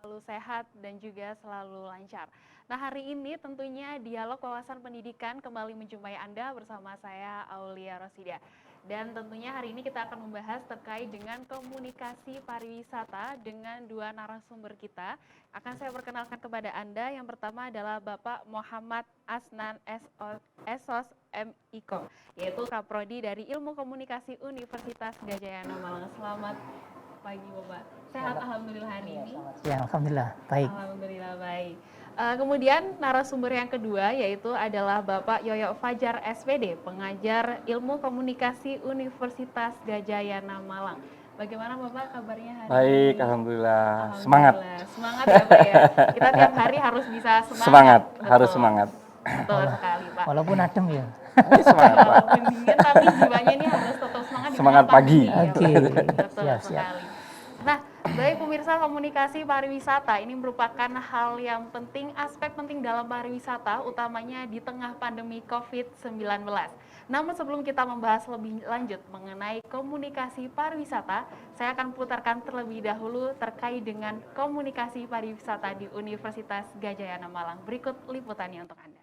selalu sehat dan juga selalu lancar. Nah, hari ini tentunya Dialog Wawasan Pendidikan kembali menjumpai Anda bersama saya Aulia Rosida. Dan tentunya hari ini kita akan membahas terkait dengan komunikasi pariwisata dengan dua narasumber kita. Akan saya perkenalkan kepada Anda. Yang pertama adalah Bapak Muhammad Asnan Esos MIKO, yaitu Kaprodi dari Ilmu Komunikasi Universitas Gadjayana Malang. Selamat pagi Bapak. Sehat alhamdulillah hari ini. Ya, alhamdulillah baik. Alhamdulillah baik. Kemudian narasumber yang kedua yaitu adalah Bapak Yoyo Fajar SPD, pengajar Ilmu Komunikasi Universitas Gadjayana Malang. Bagaimana Bapak kabarnya hari ini? Baik, alhamdulillah. Semangat. Semangat ya Pak ya. Kita tiap hari harus bisa semangat. Semangat, Betul. harus semangat. Betul sekali Pak. Walaupun adem ya. Semangat Pak. Walaupun dingin tapi jiwanya ini harus tetap semangat. di Semangat tengah pagi. pandemi, ya, Oke. Pak. Betul Siap. sekali. Nah, baik pemirsa, komunikasi pariwisata ini merupakan hal yang penting, aspek penting dalam pariwisata, utamanya di tengah pandemi COVID-19. Namun sebelum kita membahas lebih lanjut mengenai komunikasi pariwisata, saya akan putarkan terlebih dahulu terkait dengan komunikasi pariwisata di Universitas Gadjayana Malang. Berikut liputannya untuk Anda.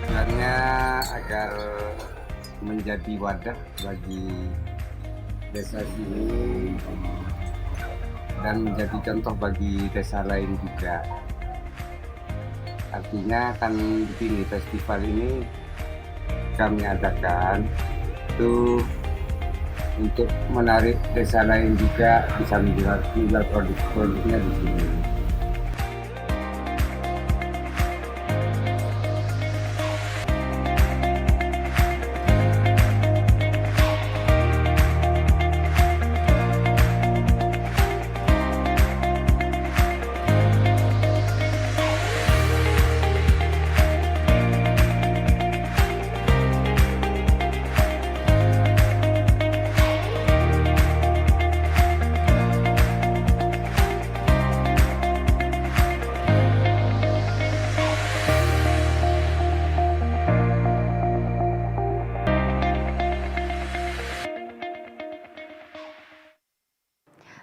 Sebenarnya agar menjadi wadah bagi desa sini dan menjadi contoh bagi desa lain juga. Artinya kan begini, festival ini kami adakan itu untuk menarik desa lain juga bisa menjual produk-produknya di sini.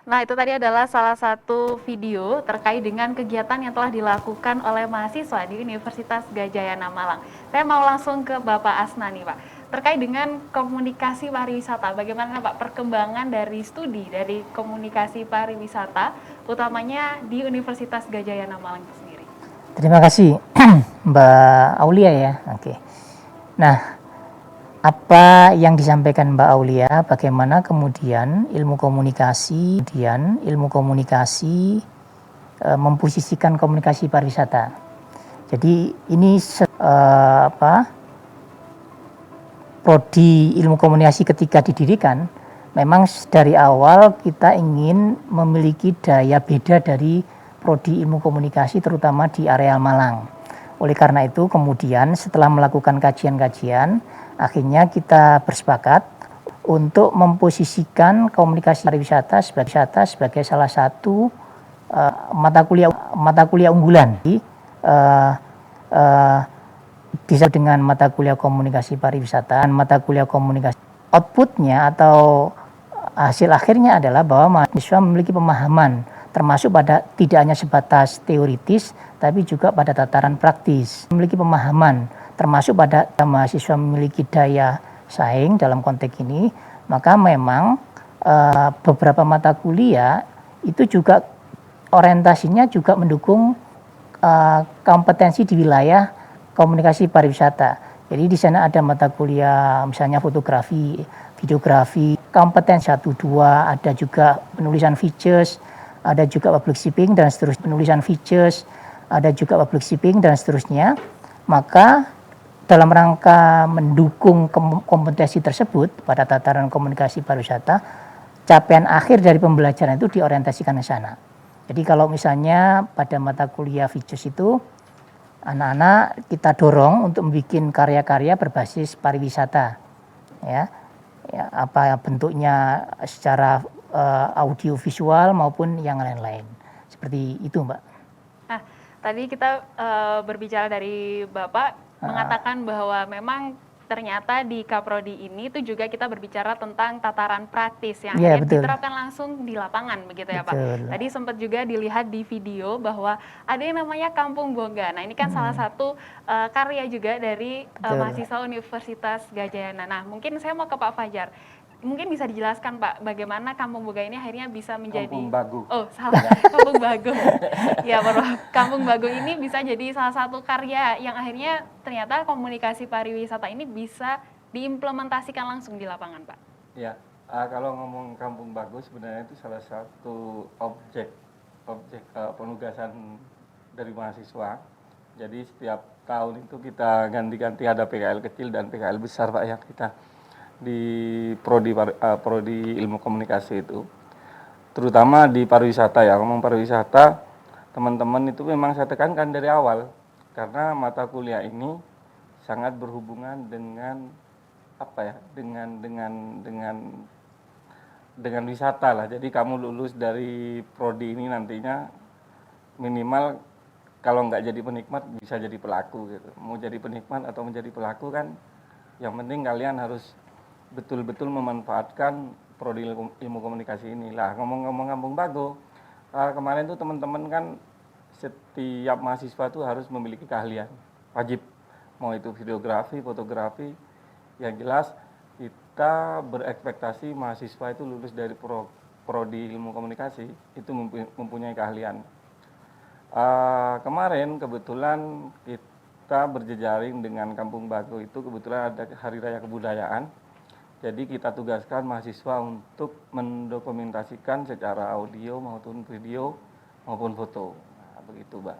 Nah, itu tadi adalah salah satu video terkait dengan kegiatan yang telah dilakukan oleh mahasiswa di Universitas Gadjayana Malang. Saya mau langsung ke Bapak Asnan nih, Pak. Terkait dengan komunikasi pariwisata, bagaimana Pak perkembangan dari studi dari komunikasi pariwisata, utamanya di Universitas Gadjayana Malang itu sendiri? Terima kasih Mbak Aulia ya. Oke. Nah, apa yang disampaikan Mbak Aulia, bagaimana kemudian ilmu komunikasi memposisikan komunikasi pariwisata. Jadi ini prodi ilmu komunikasi ketika didirikan, memang dari awal kita ingin memiliki daya beda dari prodi ilmu komunikasi terutama di area Malang. Oleh karena itu kemudian setelah melakukan kajian-kajian, akhirnya kita bersepakat untuk memposisikan komunikasi pariwisata sebagai salah satu mata kuliah unggulan bisa dengan mata kuliah komunikasi pariwisata. Mata kuliah komunikasi outputnya atau hasil akhirnya adalah bahwa mahasiswa memiliki pemahaman termasuk pada tidak hanya sebatas teoritis tapi juga pada tataran praktis. Memiliki pemahaman termasuk pada mahasiswa memiliki daya saing dalam konteks ini, maka memang beberapa mata kuliah itu juga orientasinya juga mendukung kompetensi di wilayah komunikasi pariwisata. Jadi di sana ada mata kuliah misalnya fotografi, videografi, kompetensi 1, 2, ada juga penulisan features, ada juga public speaking dan seterusnya, penulisan features, ada juga public speaking dan seterusnya. Maka dalam rangka mendukung kompetensi tersebut pada tataran komunikasi pariwisata, capaian akhir dari pembelajaran itu diorientasikan ke sana. Jadi kalau misalnya pada mata kuliah features itu anak-anak kita dorong untuk membuat karya-karya berbasis pariwisata, ya apa bentuknya secara audio visual maupun yang lain-lain, seperti itu, Mbak. Nah, tadi kita berbicara dari Bapak mengatakan bahwa memang ternyata di Kaprodi ini itu juga kita berbicara tentang tataran praktis yang diterapkan langsung di lapangan, begitu ya Pak. Tadi sempat juga dilihat di video bahwa ada yang namanya Kampung Bongga. Nah ini kan salah satu karya juga dari mahasiswa Universitas Gadjah Yana. Nah mungkin saya mau ke Pak Fajar. Mungkin bisa dijelaskan Pak, bagaimana Kampung Bongga ini akhirnya bisa menjadi Kampung Bagu. Oh, salah. Kampung Bagu. Ya, Kampung Bagu ini bisa jadi salah satu karya yang akhirnya ternyata komunikasi pariwisata ini bisa diimplementasikan langsung di lapangan, Pak. Ya, kalau ngomong Kampung Bagu sebenarnya itu salah satu objek penugasan dari mahasiswa. Jadi setiap tahun itu kita ganti-ganti ada PKL kecil dan PKL besar Pak ya kita di prodi ilmu komunikasi itu, terutama di pariwisata ya. Ngomong pariwisata, teman-teman itu memang saya tekankan dari awal karena mata kuliah ini sangat berhubungan dengan apa ya, dengan wisata lah. Jadi kamu lulus dari prodi ini nantinya minimal kalau nggak jadi penikmat bisa jadi pelaku gitu. Mau jadi penikmat atau menjadi pelaku kan, yang penting kalian harus betul-betul memanfaatkan prodi ilmu komunikasi ini lah. Ngomong-ngomong Kampung Bagu, kemarin tuh teman-teman kan setiap mahasiswa tuh harus memiliki keahlian wajib, mau itu videografi, fotografi. Yang jelas kita berekspektasi mahasiswa itu lulus dari prodi ilmu komunikasi itu mempunyai keahlian. Kemarin kebetulan kita berjejaring dengan Kampung Bagu itu kebetulan ada Hari Raya Kebudayaan. Jadi kita tugaskan mahasiswa untuk mendokumentasikan secara audio maupun video maupun foto. Nah, begitu, Mbak.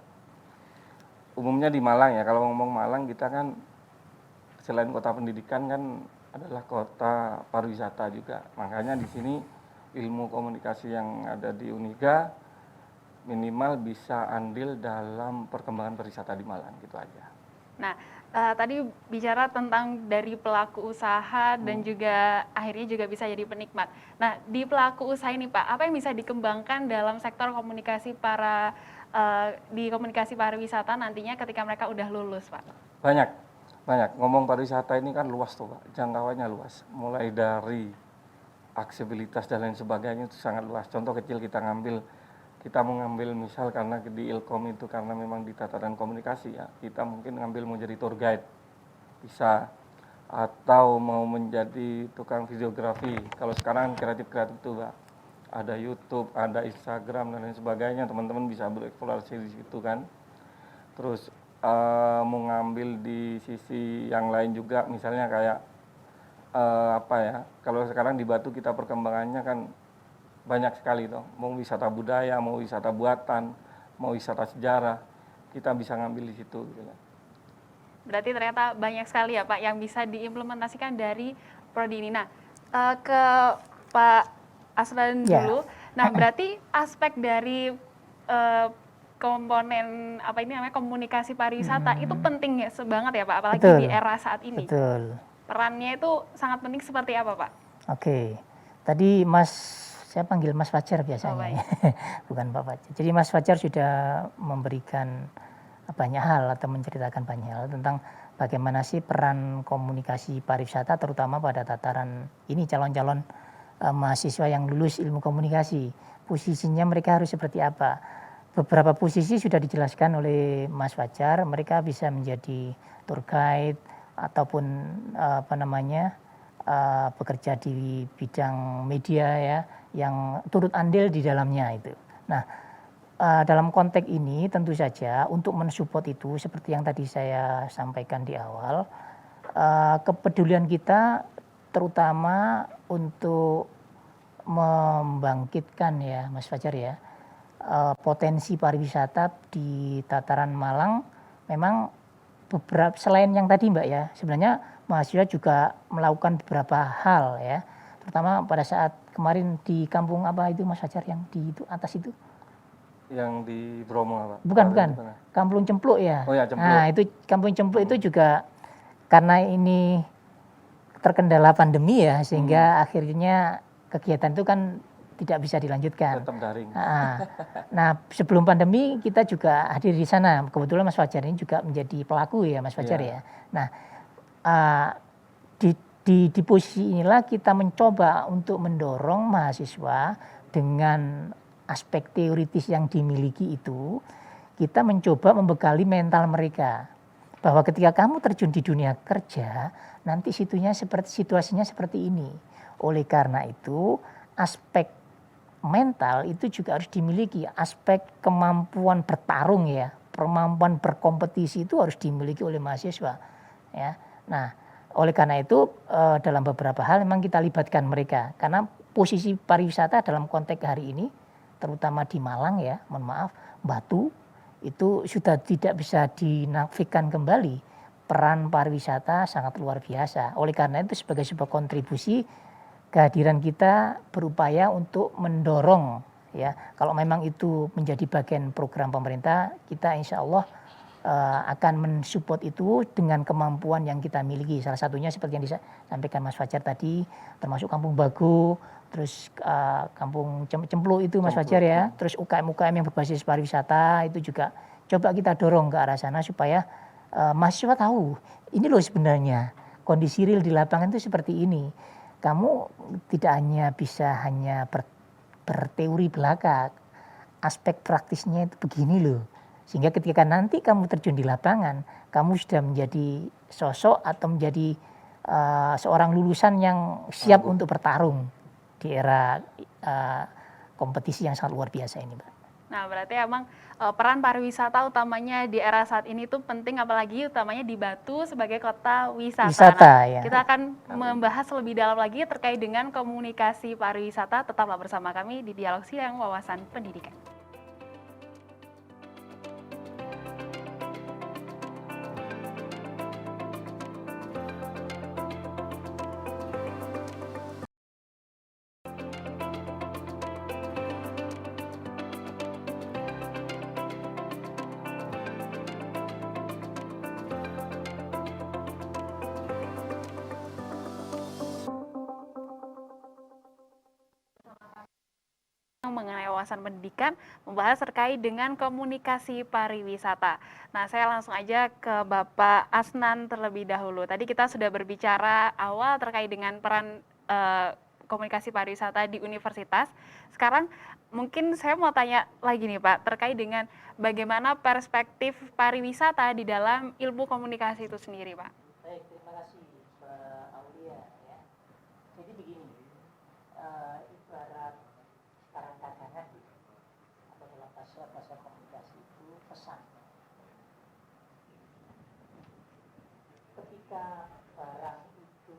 Umumnya di Malang ya, kalau ngomong Malang kita kan selain kota pendidikan kan adalah kota pariwisata juga. Makanya di sini ilmu komunikasi yang ada di Uniga minimal bisa andil dalam perkembangan pariwisata di Malang, gitu aja. Nah, tadi bicara tentang dari pelaku usaha dan juga akhirnya juga bisa jadi penikmat. Nah, di pelaku usaha ini Pak, apa yang bisa dikembangkan dalam sektor komunikasi di komunikasi pariwisata nantinya ketika mereka udah lulus Pak? Banyak. Ngomong pariwisata ini kan luas tuh Pak, jangkauannya luas. Mulai dari aksesibilitas dan lain sebagainya itu sangat luas. Contoh kecil kita mau ngambil misal karena di Ilkom itu karena memang di tataran komunikasi ya, kita mungkin ngambil mau jadi tour guide bisa, atau mau menjadi tukang videografi. Kalau sekarang kreatif tuh Pak, ada YouTube, ada Instagram dan lain sebagainya, teman-teman bisa bereksplorasi di situ kan. Terus mau ngambil di sisi yang lain juga, misalnya kayak kalau sekarang di Batu kita perkembangannya kan banyak sekali toh, mau wisata budaya, mau wisata buatan, mau wisata sejarah, kita bisa ngambil di situ gitu. Berarti ternyata banyak sekali ya Pak yang bisa diimplementasikan dari prodi ini. Nah, ke Pak Aslan dulu. Nah, berarti aspek dari komponen komunikasi pariwisata itu penting ya banget ya Pak, apalagi di era saat ini. Betul. Perannya itu sangat penting seperti apa Pak? Oke, tadi saya panggil Mas Fajar biasanya, bukan Pak Fajar. Jadi Mas Fajar sudah memberikan banyak hal atau menceritakan banyak hal tentang bagaimana sih peran komunikasi pariwisata terutama pada tataran ini calon-calon mahasiswa yang lulus ilmu komunikasi. Posisinya mereka harus seperti apa. Beberapa posisi sudah dijelaskan oleh Mas Fajar, mereka bisa menjadi tour guide ataupun bekerja di bidang media ya, yang turut andil di dalamnya itu. Nah, dalam konteks ini tentu saja untuk mensupport itu seperti yang tadi saya sampaikan di awal, kepedulian kita terutama untuk membangkitkan ya Mas Fajar ya, potensi pariwisata di tataran Malang memang beberapa selain yang tadi Mbak ya, sebenarnya mahasiswa juga melakukan beberapa hal ya, terutama pada saat kemarin di kampung apa itu Mas Fajar yang di itu atas itu? Yang di Bromo apa? Bukan, Kampung Cempluk ya. Oh ya, Cempluk. Nah, itu Kampung Cempluk itu juga karena ini terkendala pandemi ya, sehingga akhirnya kegiatan itu kan tidak bisa dilanjutkan. Tetap daring. Nah, sebelum pandemi kita juga hadir di sana. Kebetulan Mas Fajar ini juga menjadi pelaku ya Mas Fajar ya. Nah, di posisi inilah kita mencoba untuk mendorong mahasiswa dengan aspek teoritis yang dimiliki itu, kita mencoba membekali mental mereka. Bahwa ketika kamu terjun di dunia kerja, nanti situasinya seperti ini. Oleh karena itu, aspek mental itu juga harus dimiliki. Aspek kemampuan bertarung ya, kemampuan berkompetisi itu harus dimiliki oleh mahasiswa. Ya. Nah, oleh karena itu dalam beberapa hal memang kita libatkan mereka. Karena posisi pariwisata dalam konteks hari ini, terutama di Malang ya, mohon maaf, Batu, itu sudah tidak bisa dinafikan kembali. Peran pariwisata sangat luar biasa. Oleh karena itu sebagai sebuah kontribusi, kehadiran kita berupaya untuk mendorong ya, kalau memang itu menjadi bagian program pemerintah, kita insya Allah akan mensupport itu dengan kemampuan yang kita miliki. Salah satunya seperti yang disampaikan Mas Fajar tadi, termasuk Kampung Bagu, terus Kampung Cempluk itu Mas Fajar ya, terus UKM-UKM yang berbasis pariwisata itu juga coba kita dorong ke arah sana supaya mahasiswa tahu ini loh sebenarnya kondisi real di lapangan itu seperti ini. Kamu tidak hanya bisa berteori belaka, aspek praktisnya itu begini loh. Sehingga ketika nanti kamu terjun di lapangan, kamu sudah menjadi sosok atau menjadi seorang lulusan yang siap untuk bertarung di era kompetisi yang sangat luar biasa ini, Mbak. Nah, berarti emang peran pariwisata utamanya di era saat ini tuh penting, apalagi utamanya di Batu sebagai kota wisata. Nah, ya. Kita akan membahas lebih dalam lagi terkait dengan komunikasi pariwisata. Tetaplah bersama kami di Dialog Siang Wawasan Pendidikan. Mengenai wawasan pendidikan, membahas terkait dengan komunikasi pariwisata. Nah, saya langsung aja ke Bapak Asnan terlebih dahulu. Tadi kita sudah berbicara awal terkait dengan peran komunikasi pariwisata di universitas. Sekarang mungkin saya mau tanya lagi nih Pak, terkait dengan bagaimana perspektif pariwisata di dalam ilmu komunikasi itu sendiri Pak. Baik, terima kasih Mbak Aulia ya. Jadi begini, ibarat kadang-kadang atau dalam bahasa komunikasi itu pesan. Ketika barang itu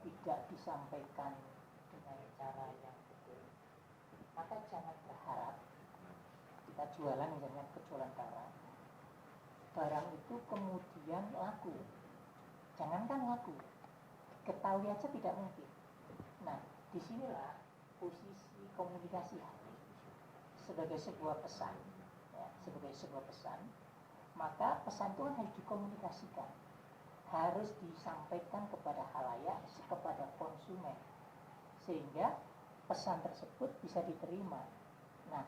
tidak disampaikan dengan cara yang betul, maka jangan berharap kita jualan misalnya kejualan barang itu kemudian laku. Jangankan laku, ketahui aja tidak mungkin. Nah, disinilah posisi komunikasi sebagai sebuah pesan, ya, maka pesan itu harus dikomunikasikan, harus disampaikan kepada khalayak, kepada konsumen, sehingga pesan tersebut bisa diterima. Nah,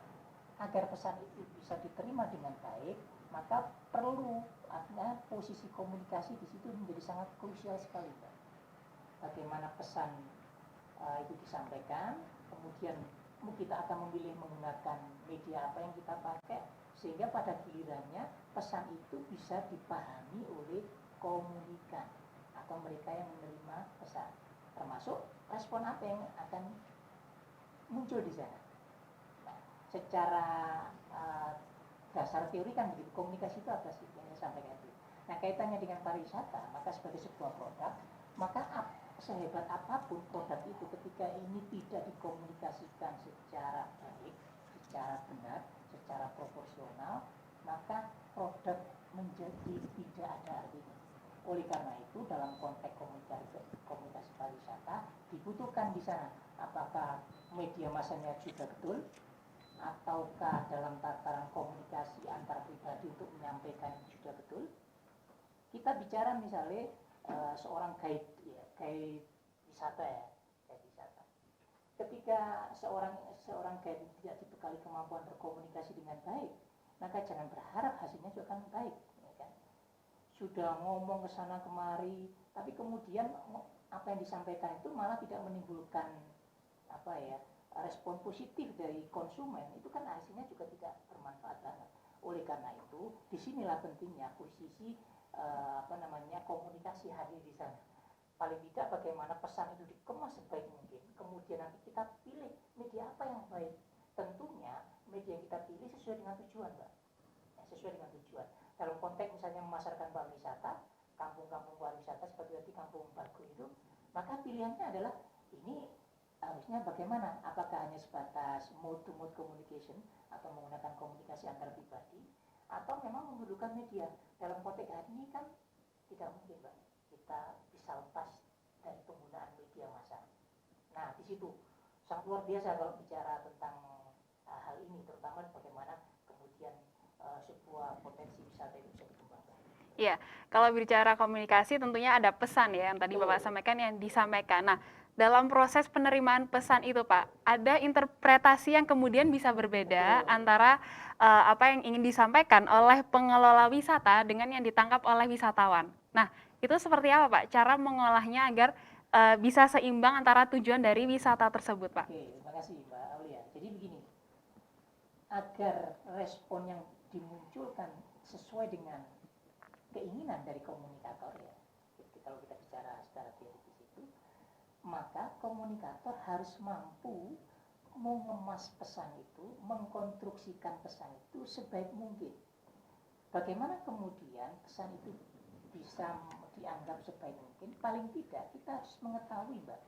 agar pesan itu bisa diterima dengan baik, maka perlu artinya posisi komunikasi di situ menjadi sangat krusial sekali, Pak. Bagaimana pesan itu disampaikan, kemudian kita akan memilih menggunakan media apa yang kita pakai, sehingga pada gilirannya pesan itu bisa dipahami oleh komunikan atau mereka yang menerima pesan, termasuk respon apa yang akan muncul di sana. Nah, secara dasar teori kan begitu, komunikasi itu apa sih yang saya sampaikan itu. Nah, kaitannya dengan pariwisata, maka sebagai sebuah produk, maka sehebat apapun produk itu ketika ini tidak dikomunikasikan secara baik, secara benar, secara proporsional, maka produk menjadi tidak ada artinya. Oleh karena itu dalam konteks komunikasi pariwisata dibutuhkan di sana apakah media massanya juga betul, ataukah dalam tataran komunikasi antar pribadi untuk menyampaikan juga betul. Kita bicara misalnya seorang guide wisata ya, guide wisata. Ketika seorang guide tidak dibekali kemampuan berkomunikasi dengan baik, maka jangan berharap hasilnya juga akan baik. Ya kan? Sudah ngomong ke sana kemari, tapi kemudian apa yang disampaikan itu malah tidak menimbulkan respon positif dari konsumen, itu kan hasilnya juga tidak bermanfaat banget. Oleh karena itu, disinilah pentingnya posisi komunikasi hadir di sana. Paling tidak bagaimana pesan itu dikemas sebaik mungkin, kemudian nanti kita pilih media apa yang baik. Tentunya media yang kita pilih sesuai dengan tujuan, Mbak. Ya, sesuai dengan tujuan. Dalam konteks misalnya memasarkan pariwisata, kampung-kampung pariwisata seperti tadi Kampung Bagu itu, maka pilihannya adalah ini harusnya bagaimana? Apakah hanya sebatas mode-to-mode communication atau menggunakan komunikasi antar pribadi, atau memang memerlukan media? Dalam konteks hari ini kan tidak mungkin, Mbak, kita bisa lepas dari penggunaan media massa. Nah, di situ sangat luar biasa kalau bicara tentang hal ini, terutama bagaimana kemudian sebuah potensi wisata itu bisa dikembangkan. Iya, kalau bicara komunikasi tentunya ada pesan ya yang tadi Bapak sampaikan yang disampaikan. Nah, dalam proses penerimaan pesan itu Pak, ada interpretasi yang kemudian bisa berbeda antara apa yang ingin disampaikan oleh pengelola wisata dengan yang ditangkap oleh wisatawan. Nah, itu seperti apa Pak cara mengolahnya agar bisa seimbang antara tujuan dari wisata tersebut Pak? Oke, terima kasih Mbak Aulia. Jadi begini, agar respon yang dimunculkan sesuai dengan keinginan dari komunikator ya, kalau kita bicara secara teoritis itu, maka komunikator harus mampu mengemas pesan itu, mengkonstruksikan pesan itu sebaik mungkin. Bagaimana kemudian pesan itu bisa dianggap sebaik mungkin? Paling tidak kita harus mengetahui, Mbak,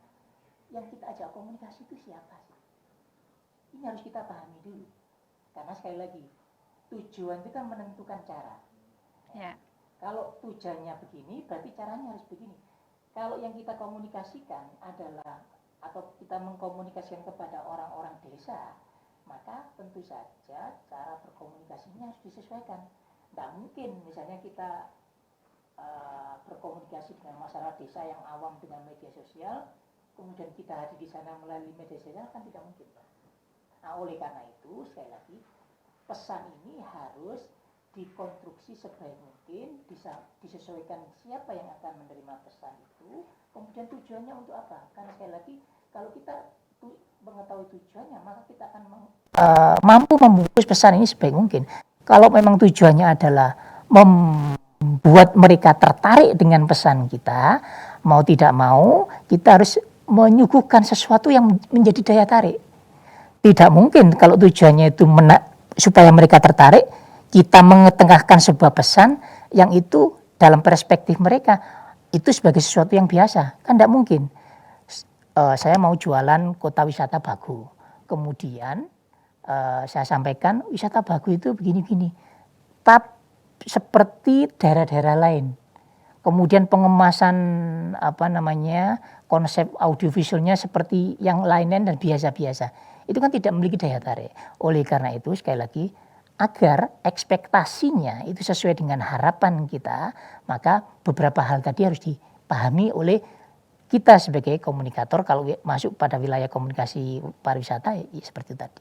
yang kita ajak komunikasi itu siapa sih? Ini harus kita pahami dulu. Karena sekali lagi, tujuan itu kan menentukan cara. Ya. Kalau tujuannya begini, berarti caranya harus begini. Kalau yang kita komunikasikan adalah atau kita mengkomunikasikan kepada orang-orang desa, maka tentu saja cara berkomunikasinya harus disesuaikan. Tidak mungkin misalnya kita berkomunikasi dengan masyarakat desa yang awam dengan media sosial, kemudian kita hadir di sana melalui media sosial, kan tidak mungkin, Pak. Nah, oleh karena itu, sekali lagi, pesan ini harus dikonstruksi sebaik mungkin, disesuaikan siapa yang akan menerima pesan itu, kemudian tujuannya untuk apa. Karena sekali lagi, kalau kita mengetahui tujuannya, maka kita akan mampu membungkus pesan ini sebaik mungkin. Kalau memang tujuannya adalah membuat mereka tertarik dengan pesan kita, mau tidak mau, kita harus menyuguhkan sesuatu yang menjadi daya tarik. Tidak mungkin kalau tujuannya itu supaya mereka tertarik, kita mengetengahkan sebuah pesan yang itu dalam perspektif mereka itu sebagai sesuatu yang biasa, kan tidak mungkin. Saya mau jualan kota wisata Bagu, kemudian saya sampaikan wisata Bagu itu begini-begini, tapi seperti daerah-daerah lain. Kemudian pengemasan konsep audiovisualnya seperti yang lain-lain dan biasa-biasa. Itu kan tidak memiliki daya tarik. Oleh karena itu sekali lagi, agar ekspektasinya itu sesuai dengan harapan kita, maka beberapa hal tadi harus dipahami oleh kita sebagai komunikator kalau masuk pada wilayah komunikasi pariwisata ya seperti tadi.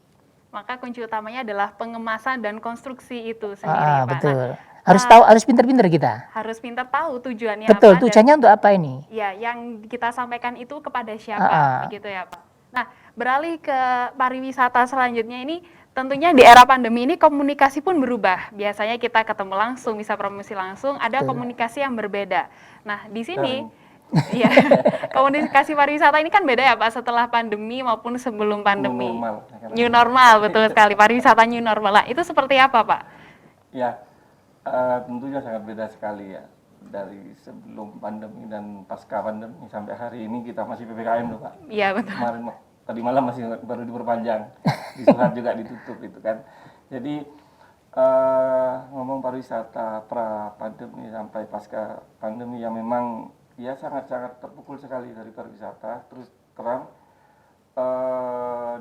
Maka kunci utamanya adalah pengemasan dan konstruksi itu sendiri, Pak. Betul. Nah, Harus pinter-pinter kita. harus pintar tahu tujuannya Betul, apa tujuannya untuk apa ini? ya yang kita sampaikan itu kepada siapa, begitu ya, Pak. Nah, beralih ke pariwisata selanjutnya ini, tentunya di era pandemi ini komunikasi pun berubah. Biasanya kita ketemu langsung, bisa promosi langsung, ada Betul. komunikasi yang berbeda. Nah, di sini iya, komunikasi pariwisata ini kan beda ya Pak, setelah pandemi maupun sebelum pandemi. New normal, betul sekali. Pariwisata new normal. Nah, itu seperti apa Pak? Ya, tentunya sangat beda sekali ya. Dari sebelum pandemi dan pasca pandemi sampai hari ini kita masih PPKM loh Pak. Iya betul. Kemarin tadi malam masih baru diperpanjang, di Surat juga ditutup itu kan. Jadi ngomong pariwisata pra pandemi sampai pasca pandemi yang memang ya sangat-sangat terpukul sekali dari pariwisata. Terus terang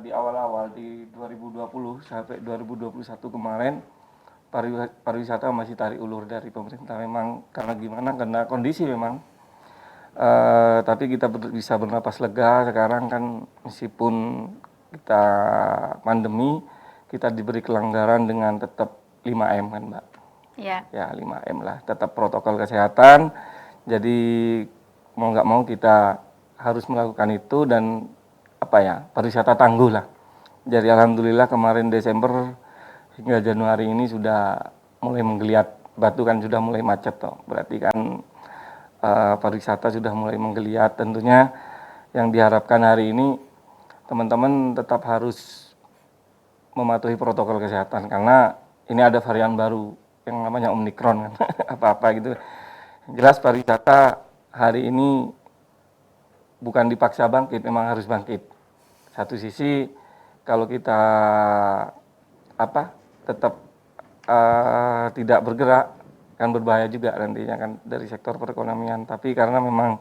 di awal-awal di 2020 sampai 2021 kemarin pariwisata masih tarik ulur dari pemerintah memang karena gimana, karena kondisi memang tapi kita bisa bernapas lega sekarang kan, meskipun kita pandemi kita diberi kelonggaran dengan tetap 5M kan Mbak. Iya. Ya 5M lah, tetap protokol kesehatan. Jadi mau nggak mau kita harus melakukan itu dan pariwisata tangguh lah. Jadi alhamdulillah kemarin Desember hingga Januari ini sudah mulai menggeliat, Batu kan sudah mulai macet toh. Berarti kan pariwisata sudah mulai menggeliat. Tentunya yang diharapkan hari ini teman-teman tetap harus mematuhi protokol kesehatan karena ini ada varian baru yang namanya Omikron kan. Apa-apa gitu. Jelas pariwisata hari ini bukan dipaksa bangkit, memang harus bangkit. Satu sisi kalau kita tetap tidak bergerak kan berbahaya juga nantinya kan dari sektor perekonomian. Tapi karena memang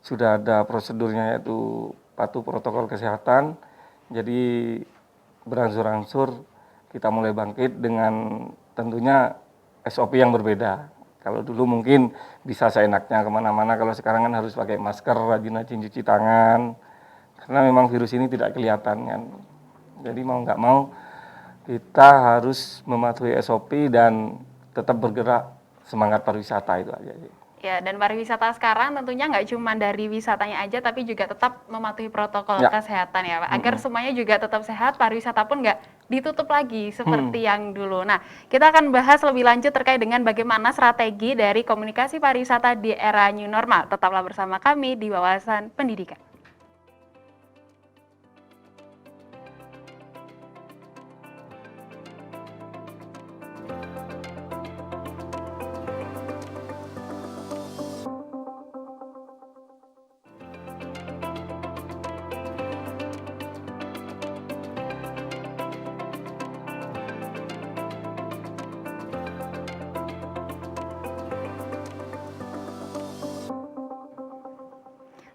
sudah ada prosedurnya yaitu patuh protokol kesehatan, jadi berangsur-angsur kita mulai bangkit dengan tentunya SOP yang berbeda. Kalau dulu mungkin bisa seenaknya kemana-mana, kalau sekarang kan harus pakai masker, rajin-rajin cuci tangan, karena memang virus ini tidak kelihatan kan. Jadi mau nggak mau kita harus mematuhi SOP dan tetap bergerak, semangat pariwisata itu aja sih. Ya, dan pariwisata sekarang tentunya nggak cuma dari wisatanya aja, tapi juga tetap mematuhi protokol kesehatan ya Pak. Agar semuanya juga tetap sehat, pariwisata pun nggak ditutup lagi seperti yang dulu. Nah, kita akan bahas lebih lanjut terkait dengan bagaimana strategi dari komunikasi pariwisata di era new normal. Tetaplah bersama kami di Wawasan Pendidikan.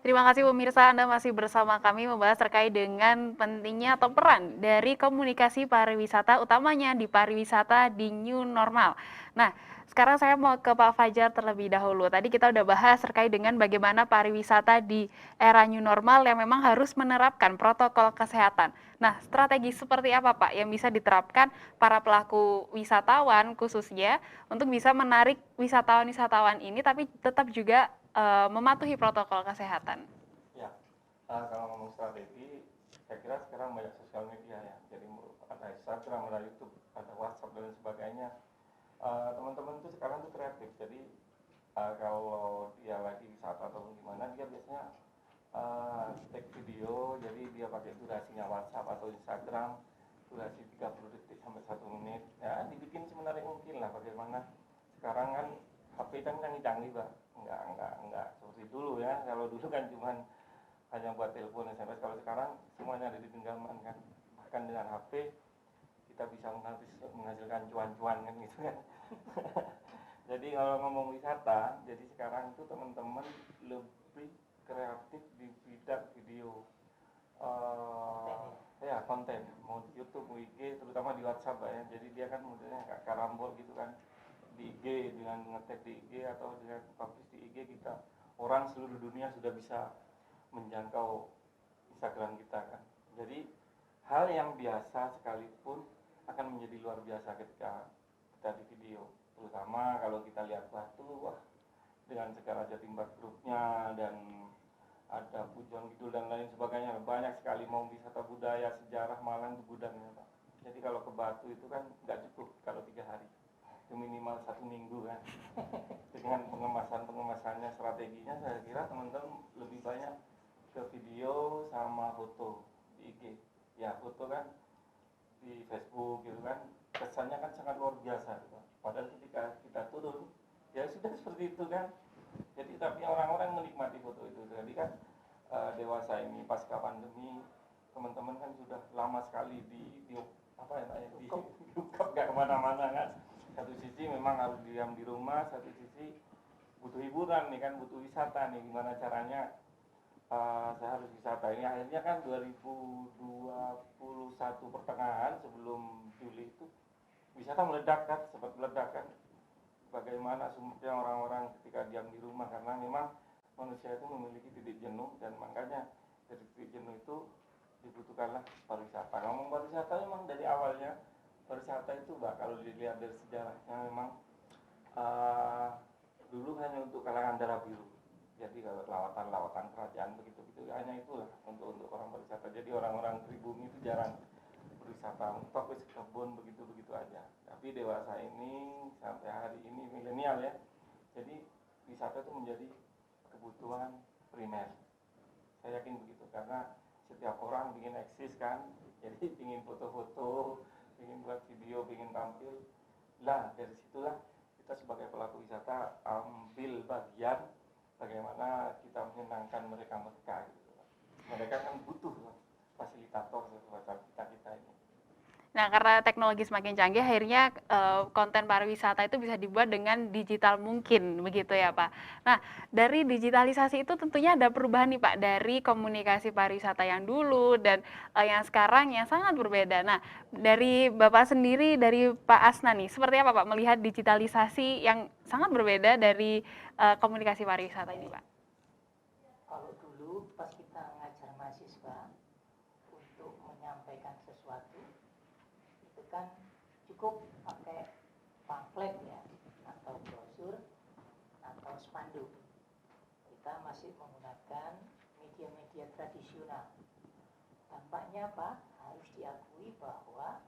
Terima kasih pemirsa, Anda masih bersama kami membahas terkait dengan pentingnya atau peran dari komunikasi pariwisata, utamanya di pariwisata di new normal. Nah, sekarang saya mau ke Pak Fajar terlebih dahulu. Tadi kita udah bahas terkait dengan bagaimana pariwisata di era new normal yang memang harus menerapkan protokol kesehatan. Nah, strategi seperti apa Pak yang bisa diterapkan para pelaku wisatawan khususnya untuk bisa menarik wisatawan-wisatawan ini tapi tetap juga mematuhi protokol kesehatan? Ya, kalau ngomong strategi, saya kira sekarang banyak sosial media ya, jadi ada Instagram, ada YouTube, ada WhatsApp dan sebagainya. Teman-teman tuh sekarang tuh kreatif, jadi kalau dia lagi wisata atau gimana, dia biasanya take video, jadi dia pakai durasinya WhatsApp atau Instagram, durasi 30 detik sampai 1 menit, ya dibikin semenarik mungkin lah. Bagaimana sekarang kan HP kan canggih-canggih Pak, enggak seperti dulu ya. Kalau dulu kan cuman hanya buat telepon SMS, kalau sekarang semuanya ada di genggaman kan. Bahkan dengan HP kita bisa menghasilkan cuan-cuan kan gitu kan. Jadi kalau ngomong wisata, jadi sekarang itu teman-teman lebih kreatif di bidang video, konten, mau di YouTube, mau IG, terutama di WhatsApp ya. Jadi dia kan modelnya kayak karambol gitu kan. Di IG dengan ngetek di IG atau dengan publish di IG, kita orang seluruh dunia sudah bisa menjangkau Instagram kita kan. Jadi hal yang biasa sekalipun akan menjadi luar biasa ketika kita di video, terutama kalau kita lihat Batu, wah dengan segala Jatimbar grupnya dan ada Pujon Kidul dan lain sebagainya, banyak sekali mau wisata budaya, sejarah Malang itu gudangnya Pak. Jadi kalau ke Batu itu kan nggak cukup kalau 3 hari, itu minimal 1 minggu kan. Dengan pengemasannya, strateginya saya kira teman-teman lebih banyak ke video sama foto di IG. Ya foto kan di Facebook gitu kan, kesannya kan sangat luar biasa gitu. Padahal ketika kita turun ya sudah seperti itu kan. Jadi tapi orang-orang menikmati foto itu. Jadi kan dewasa ini pasca pandemi, teman-teman kan sudah lama sekali di apa ya namanya, di diukap gak kemana-mana kan. Satu sisi memang harus diam di rumah, satu sisi butuh hiburan nih kan, butuh wisata nih. Gimana caranya saya harus wisata ini. Akhirnya kan 2021 pertengahan sebelum Juli itu wisata meledak kan, sempat meledak kan. Bagaimana sumbernya orang-orang ketika diam di rumah, karena memang manusia itu memiliki titik jenuh, dan makanya dari titik jenuh itu dibutuhkanlah pariwisata. Ngomong pariwisata memang dari awalnya pariwisata itu Mbak, kalau dilihat dari sejarahnya memang dulu hanya untuk kalangan darah biru. Jadi kalau lawatan kerajaan begitu hanya itulah untuk orang pariwisata. Jadi orang-orang pribumi itu jarang berwisata, untuk kebun begitu aja. Tapi dewasa ini sampai hari ini milenial ya, jadi wisata itu menjadi kebutuhan primer. Saya yakin begitu, karena setiap orang ingin eksis kan, jadi ingin foto-foto, ingin buat video, ingin tampil. Lah dari situlah kita sebagai pelaku wisata ambil bagian bagaimana kita menyenangkan mereka gitu. Mereka kan butuh fasilitator semacam kita ini. Nah, karena teknologi semakin canggih, akhirnya konten pariwisata itu bisa dibuat dengan digital mungkin, begitu ya Pak. Nah, dari digitalisasi itu tentunya ada perubahan nih Pak, dari komunikasi pariwisata yang dulu dan yang sekarang yang sangat berbeda. Nah, dari Bapak sendiri, dari Pak Asna nih, seperti apa Pak melihat digitalisasi yang sangat berbeda dari komunikasi pariwisata ini Pak? Kalau dulu pas kita ngajar mahasiswa untuk menyampaikan sesuatu, itu kan cukup pakai pamflet ya, atau brosur atau spanduk. Kita masih menggunakan media-media tradisional. Dampaknya apa? Harus diakui bahwa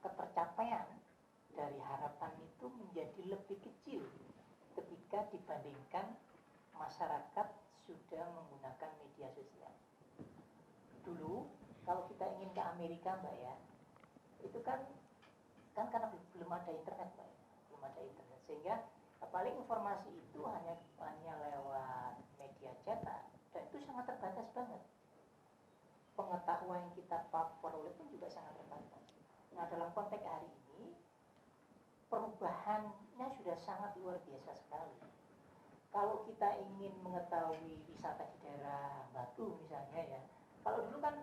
ketercapaian dari harapan itu menjadi lebih kecil ketika dibandingkan masyarakat sudah menggunakan media sosial. Dulu kalau kita ingin ke Amerika Mbak ya, itu kan karena belum ada internet Mbak, belum ada internet, sehingga paling informasi itu hanya lewat media cetak, dan itu sangat terbatas banget. Pengetahuan yang kita peroleh pun juga sangat terbatas. Nah, dalam konteks hari ini perubahannya sudah sangat luar biasa sekali. Kalau kita ingin mengetahui wisata di daerah Batu misalnya ya, kalau dulu kan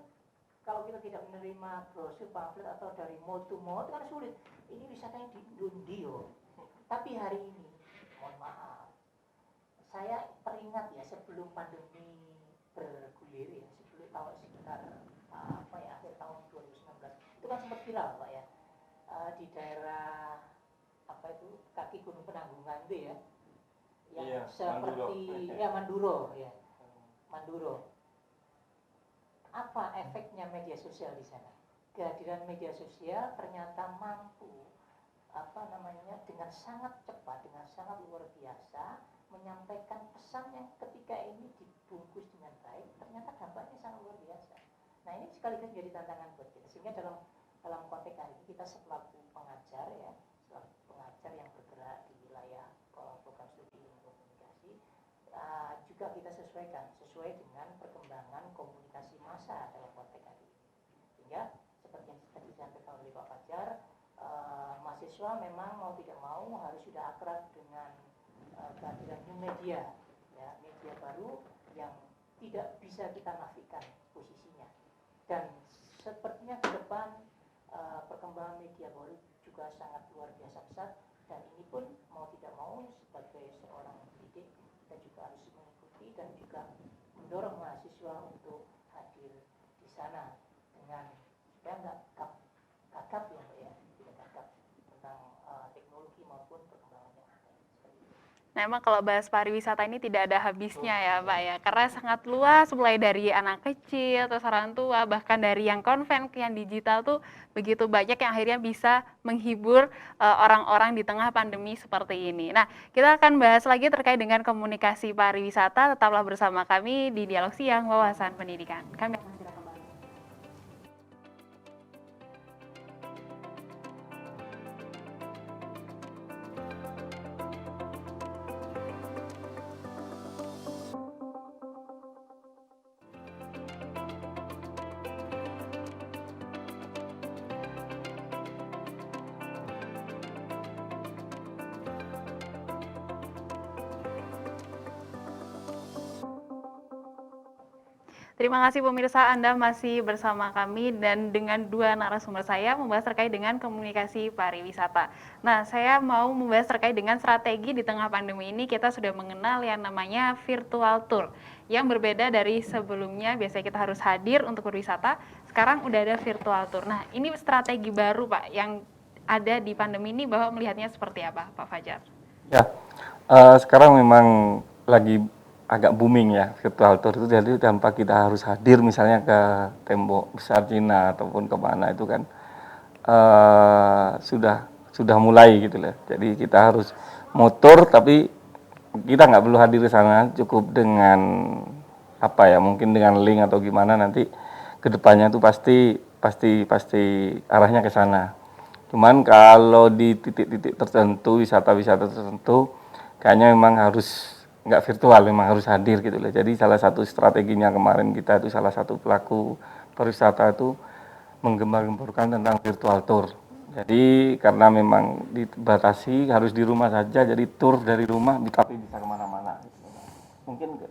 kalau kita tidak menerima brosur pamflet atau dari mall to mall itu kan sulit. Ini wisatanya di Dundio. Tapi hari ini, mohon maaf, saya teringat ya sebelum pandemi bergulir ya, sebelum tahun sekitar akhir tahun 2019 itu kan sempat viral Pak ya, di daerah kaki Gunung Penanggungan itu ya, yang iya, seperti Manduro ya, Manduro. Apa efeknya media sosial di sana? Kehadiran media sosial ternyata mampu dengan sangat cepat, dengan sangat luar biasa menyampaikan pesan yang ketika ini dibungkus dengan baik, ternyata dampaknya sangat luar biasa. Nah, ini sekaligus menjadi tantangan buat kita. Sehingga dalam konteks hari ini kita selaku pengajar ya, selaku pengajar yang bergerak di wilayah program studi ilmu komunikasi, juga kita sesuai dengan perkembangan komunikasi massa dalam konteks hari ini. Sehingga seperti yang tadi disampaikan oleh Pak Fajar, mahasiswa memang mau tidak mau harus sudah akrab dengan kehadiran new media, ya, media baru yang tidak bisa kita nafikan posisinya. Dan sepertinya ke depan perkembangan media baru juga sangat luar biasa besar, dan ini pun mau tidak mau sebagai seorang pendidik kita juga harus mengikuti dan juga mendorong mahasiswa untuk hadir di sana dengan saya nggak gagap ya Mbak ya, tidak gagap tentang teknologi maupun perkembangan yang ada. Nah, emang kalau bahas pariwisata ini tidak ada habisnya ya Pak ya, karena sangat luas, mulai dari anak kecil, terus orang tua, bahkan dari yang konven ke yang digital tuh begitu banyak yang akhirnya bisa menghibur orang-orang di tengah pandemi seperti ini. Nah, kita akan bahas lagi terkait dengan komunikasi pariwisata, tetaplah bersama kami di Dialog Siang Wawasan Pendidikan. Kami akan segera kembali. Terima kasih pemirsa, Anda masih bersama kami dan dengan dua narasumber saya membahas terkait dengan komunikasi pariwisata. Nah, saya mau membahas terkait dengan strategi di tengah pandemi ini. Kita sudah mengenal yang namanya virtual tour, yang berbeda dari sebelumnya. Biasanya kita harus hadir untuk berwisata, sekarang udah ada virtual tour. Nah, ini strategi baru Pak, yang ada di pandemi ini, bahwa melihatnya seperti apa Pak Fajar? Ya, sekarang memang lagi agak booming ya virtual tour itu, jadi tanpa kita harus hadir misalnya ke tembok besar Cina ataupun kemana itu kan sudah mulai gitu loh. Jadi kita harus motor tapi kita nggak perlu hadir di sana, cukup dengan apa ya, mungkin dengan link atau gimana, nanti kedepannya itu pasti arahnya ke sana. Cuman kalau di titik-titik tertentu, wisata-wisata tertentu, kayaknya memang harus nggak virtual, memang harus hadir gitu loh. Jadi salah satu strateginya kemarin kita itu, salah satu pelaku pariwisata itu menggembar-gemborkan tentang virtual tour. Jadi karena memang dibatasi harus di rumah saja, jadi tour dari rumah tapi bisa kemana-mana. Mungkin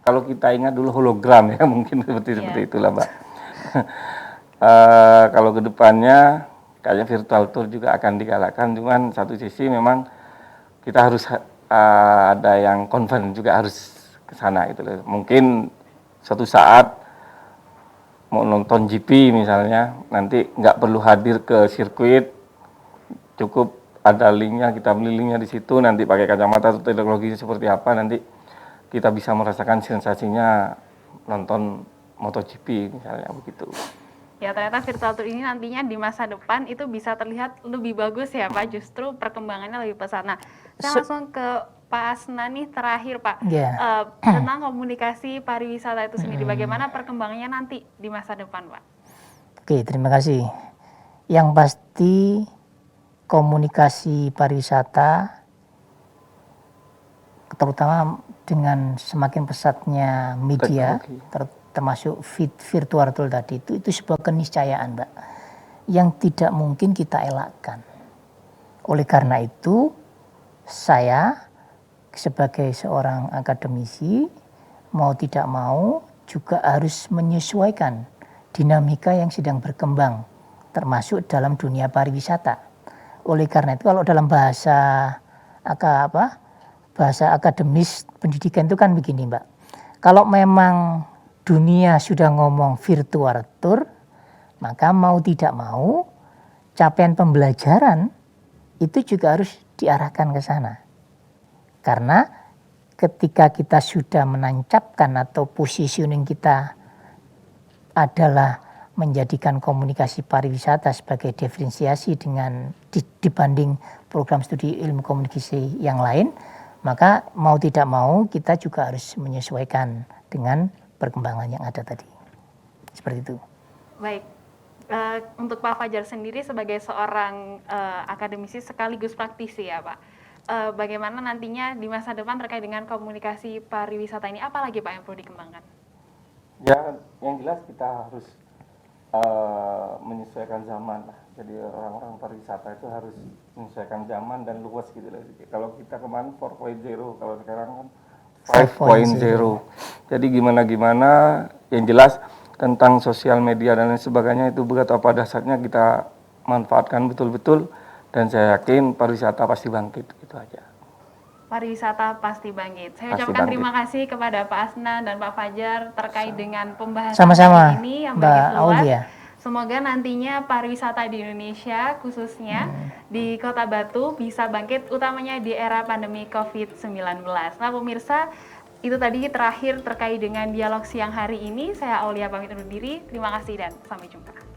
kalau kita ingat dulu hologram ya, mungkin seperti itulah Mbak. Kalau kedepannya kayaknya virtual tour juga akan digalakkan, cuman satu sisi memang kita harus ada yang konven juga harus ke sana gitu loh. Mungkin suatu saat mau nonton GP misalnya, nanti nggak perlu hadir ke sirkuit, cukup ada linknya, kita beli linknya di situ, nanti pakai kacamata atau teknologi seperti apa, nanti kita bisa merasakan sensasinya nonton MotoGP misalnya begitu. Ya, ternyata virtual tour ini nantinya di masa depan itu bisa terlihat lebih bagus ya Pak, justru perkembangannya lebih pesat. Nah, saya langsung ke Pak Asna nih terakhir Pak, tentang komunikasi pariwisata itu sendiri, bagaimana perkembangannya nanti di masa depan Pak? Oke, terima kasih. Yang pasti komunikasi pariwisata, terutama dengan semakin pesatnya media, termasuk virtual tool tadi, itu sebuah keniscayaan Mbak, yang tidak mungkin kita elakkan. Oleh karena itu, saya sebagai seorang akademisi, mau tidak mau juga harus menyesuaikan dinamika yang sedang berkembang, termasuk dalam dunia pariwisata. Oleh karena itu, kalau dalam bahasa akademis pendidikan itu kan begini Mbak, kalau memang dunia sudah ngomong virtual tour, maka mau tidak mau capaian pembelajaran itu juga harus diarahkan ke sana. Karena ketika kita sudah menancapkan atau positioning kita adalah menjadikan komunikasi pariwisata sebagai diferensiasi dengan dibanding program studi ilmu komunikasi yang lain, maka mau tidak mau kita juga harus menyesuaikan dengan perkembangan yang ada tadi. Seperti itu. Baik, untuk Pak Fajar sendiri sebagai seorang akademisi sekaligus praktisi ya Pak, bagaimana nantinya di masa depan terkait dengan komunikasi pariwisata ini, apa lagi Pak yang perlu dikembangkan? Ya, yang jelas kita harus menyesuaikan zaman lah. Jadi orang-orang pariwisata itu harus menyesuaikan zaman dan luas gitu loh. Kalau kita kemarin 4.0, kalau sekarang kan 5.0. Jadi gimana yang jelas tentang sosial media dan lain sebagainya itu betapa dasarnya kita manfaatkan betul-betul, dan saya yakin pariwisata pasti bangkit, gitu aja. Pariwisata pasti bangkit. Saya ucapkan terima kasih kepada Pak Asna dan Pak Fajar terkait dengan pembahasan sama-sama ini yang Mbak begitu luas. Aulia. Semoga nantinya pariwisata di Indonesia, khususnya di Kota Batu, bisa bangkit utamanya di era pandemi COVID-19. Nah pemirsa, itu tadi terakhir terkait dengan dialog siang hari ini. Saya Aulia pamit undur diri. Terima kasih dan sampai jumpa.